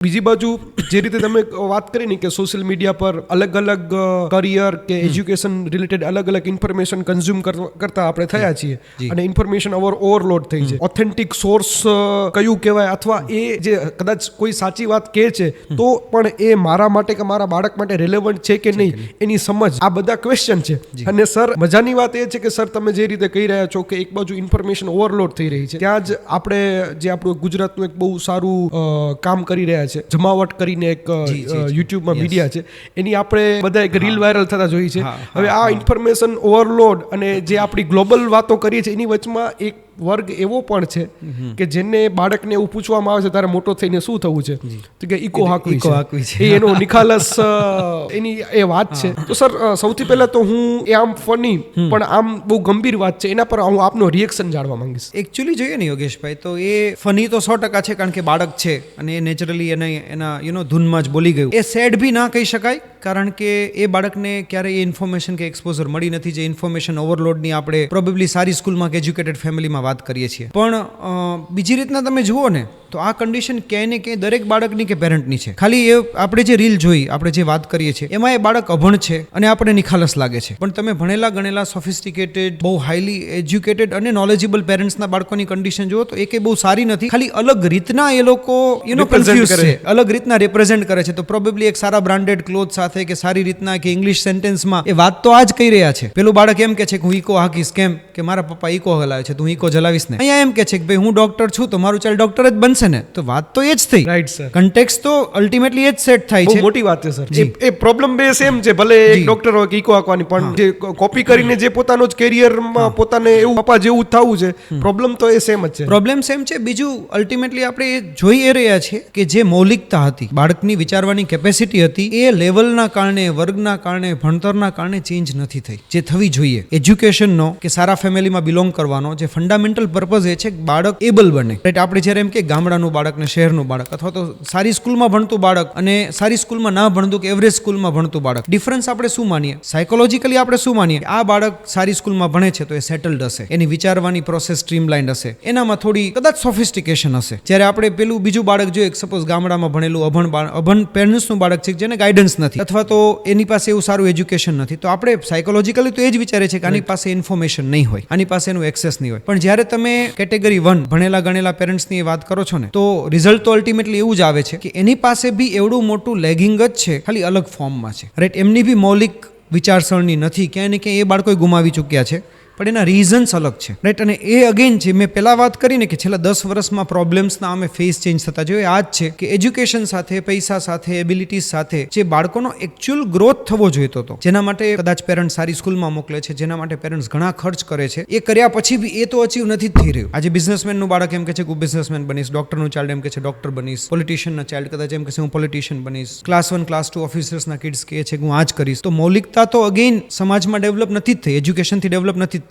બીજી બાજુ જે રીતે તમે વાત કરી ને કે સોશિયલ મીડિયા પર અલગ અલગ કરિયર કે એજ્યુકેશન રિલેટેડ અલગ અલગ ઇન્ફોર્મેશન કન્ઝ્યુમ કરતા આપણે થયા છીએ અને ઇન્ફોર્મેશન ઓવરલોડ થઈ છે. ઓથેન્ટિક સોર્સ કયું કહેવાય અથવા એ જે કદાચ કોઈ સાચી વાત કહે છે તો પણ એ મારા માટે કે મારા બાળક માટે રેલેવન્ટ છે કે નહીં એની સમજ, આ બધા ક્વેશ્ચન છે. અને સર મજાની વાત એ છે કે સર તમે જે રીતે કહી રહ્યા છો કે એક બાજુ ઇન્ફોર્મેશન ઓવરલોડ થઈ રહી છે, ત્યાં જ આપણે જે આપણું ગુજરાતનું એક બહુ સારું કામ કરી રહ્યા છે જમાવટ કરીને એક યુટ્યુબમાં મીડિયા છે, એની આપણે બધા એક રીલ વાયરલ થતા જોઈએ છે. હવે આ ઇન્ફોર્મેશન ઓવરલોડ અને જે આપણી ગ્લોબલ વાતો કરીએ છીએ એની વચમાં એક વર્ગ એવો પણ છે કે જેને બાળકને એવું પૂછવામાં આવે છે તારે મોટો થઈને શું થવું છે, તો કે ઇકો હાકવી છે, એ એનો નિખાલસ એની એ વાત છે. તો સર સૌથી પહેલા તો હું એ આમ ફની પણ આમ બહુ ગંભીર વાત છે એના પર હું આપનો રિએક્શન જાણવા માંગીશ. એકચ્યુઅલી જોઈએ ને યોગેશભાઈ, તો એ ફની તો 100% છે કારણ કે બાળક છે અને એ નેચરલી એના ધૂનમાં જ બોલી ગયું. એ સેડ બી ના કહી શકાય કારણ કે એ બાળકને ક્યારેય એ ઇન્ફોર્મેશન કે એક્સપોઝર મળી નથી જે ઇન્ફોર્મેશન ઓવરલોડની આપણે પ્રોબેબલી સારી સ્કૂલમાં કે એજ્યુકેટેડ ફેમિલીમાં વાત કરીએ છીએ. પણ બીજી રીતના તમે જુઓ ને તો આ કન્ડિશન ક્યાંય ને ક્યાંય દરેક બાળકની કે પેરેન્ટની છે. ખાલી એ આપણે જે રીલ જોઈ, આપણે જે વાત કરીએ છીએ એમાં એ બાળક અભણ છે અને આપણે નિખાલસ લાગે છે, પણ તમે ભણેલા ગણેલા સોફિસ્ટિકેટેડ બહુ હાઈલી એજ્યુકેટેડ અને નોલેજેબલ પેરેન્ટ્સના બાળકોની કન્ડિશન જુઓ તો એ કંઈ બહુ સારી નથી. ખાલી અલગ રીતના એ લોકો કન્ફ્યુઝ છે, અલગ રીતના રિપ્રેઝેન્ટ કરે છે. તો પ્રોબેબલી એક સારા બ્રાન્ડેડ ક્લોથ સાથે કે સારી રીતના કે ઇંગ્લિશ સેન્ટેન્સમાં એ વાત તો આ જ કહી રહ્યા છે. પેલું બાળક એમ કે છે કે હું ઇકો હાકીશ, કેમ કે મારા પપ્પા ઇકો હલાવે છે, તું ઇકો જલાવીશ ને. અહીંયા એમ કે છે કે ભાઈ હું ડોક્ટર છું તો મારું ચાઇલ્ડ ડોક્ટર જ બનશે ને. તો વાત તો એ જ થઈ, રાઈટ સર. કન્ટેક્સ્ટ તો અલ્ટિમેટલી એ જ સેટ થાય છે. બહુ મોટી વાત છે સર. એ પ્રોબ્લેમ બે સેમ છે, ભલે એક ડોક્ટર હોય કે ઇકો હાકવાની, પણ જે કોપી કરીને જે પોતાનો જ કેરિયરમાં પોતાને એવું પપ્પા જેવું થવું છે, પ્રોબ્લેમ તો એ સેમ જ છે. પ્રોબ્લેમ સેમ છે. બીજું અલ્ટિમેટલી આપણે એ જોઈ એ રહ્યા છીએ કે જે મૌલિકતા હતી, બાળકની વિચારવાની કેપેસિટી હતી, એ લેવલના કારણે, વર્ગના કારણે, ભણતરના કારણે ચેન્જ નથી થઈ જે થવી જોઈએ. એજ્યુકેશનનો કે સારા ફેમિલીમાં બિલોંગ કરવાનો જે ફંડામેન્ટલ પર્પઝ એ છે કે બાળક એબલ બને. રાઈટ. આપણે જ્યારે એમ કે ગામડાનું બાળક ને શહેરનું બાળક અથવા તો સારી સ્કૂલમાં ભણતું બાળક અને સારી સ્કૂલમાં ના ભણતું કે એવરેજ સ્કૂલમાં ભણતું બાળક, ડિફરન્સ આપણે શું માનીએ? સાયકોલોજીકલી આપણે શું માનીએ? આ બાળક સારી સ્કૂલમાં ભણે છે તો એ સેટલડ હશે, એની વિચારવાની પ્રોસેસ સ્ટ્રીમલાઇન્ડ હશે, એનામાં થોડી કદાચ સોફિસ્ટિકેશન હશે. જ્યારે આપણે પેલું બીજું બાળક જોઈએ, સપોઝ ગામડામાં ભણેલું અભણ પેરેન્ટ્સનું બાળક છે જેને ગાઈડન્સ નથી અથવા તો એની પાસે એવું સારું એજ્યુકેશન નથી, તો આપણે સાયકોલોજીકલી તો એ જ વિચારે છે કે આની પાસે ઇન્ફોર્મેશન નહીં હોય, આની પાસે એનું એક્સેસ નહીં હોય. પણ જ્યારે તમે કેટેગરી 1 ભણેલા ગણેલા પેરેન્ટ્સની વાત કરો છો ને, તો રિઝલ્ટ તો અલ્ટિમેટલી એવું જ આવે છે કે એની પાસે બી એવડું મોટું લેગિંગ જ છે, ખાલી અલગ ફોર્મમાં છે. રાઈટ. એમની બી મૌલિક વિચારસરણી નથી, ક્યાંય ને ક્યાંય એ બાળકો ગુમાવી ચૂક્યા છે, પણ એના રીઝન્સ અલગ છે. રાઈટ. અને એ અગેન છે, મેં પહેલા વાત કરીને કે છેલ્લા 10 વર્ષમાં પ્રોબ્લેમ્સના અમે ફેસ ચેન્જ થતા જોઈએ. આ જ છે કે એજ્યુકેશન સાથે, પૈસા સાથે, એબિલિટીઝ સાથે જે બાળકોનો એકચ્યુઅલ ગ્રોથ થવો જોઈતો હતો, જેના માટે કદાચ પેરેન્ટ્સ સારી સ્કૂલમાં મોકલે છે, જેના માટે પેરેન્ટ્સ ઘણા ખર્ચ કરે છે, એ કર્યા પછી બી એ તો અચીવ નથી થઈ રહ્યું. આજે બિઝનેસમેનનું બાળક એમ કે છે કે હું બિઝનેસમેન બનીશ, ડોક્ટરનું ચાઇલ્ડ એમ કે છે ડોક્ટર બનીશ, પોલિટિશિયનના ચાઇલ્ડ કદાચ એમ કે છે હું પોલિટિશિયન બનીશ, ક્લાસ 1 ક્લાસ 2 ઓફિસર્સના કિડ્સ કહે છે કે હું આ જ કરીશ. તો મૌલિકતા તો અગેન સમાજમાં ડેવલપ નથી જ થઈ, એજ્યુકેશનથી ડેવલપ નથી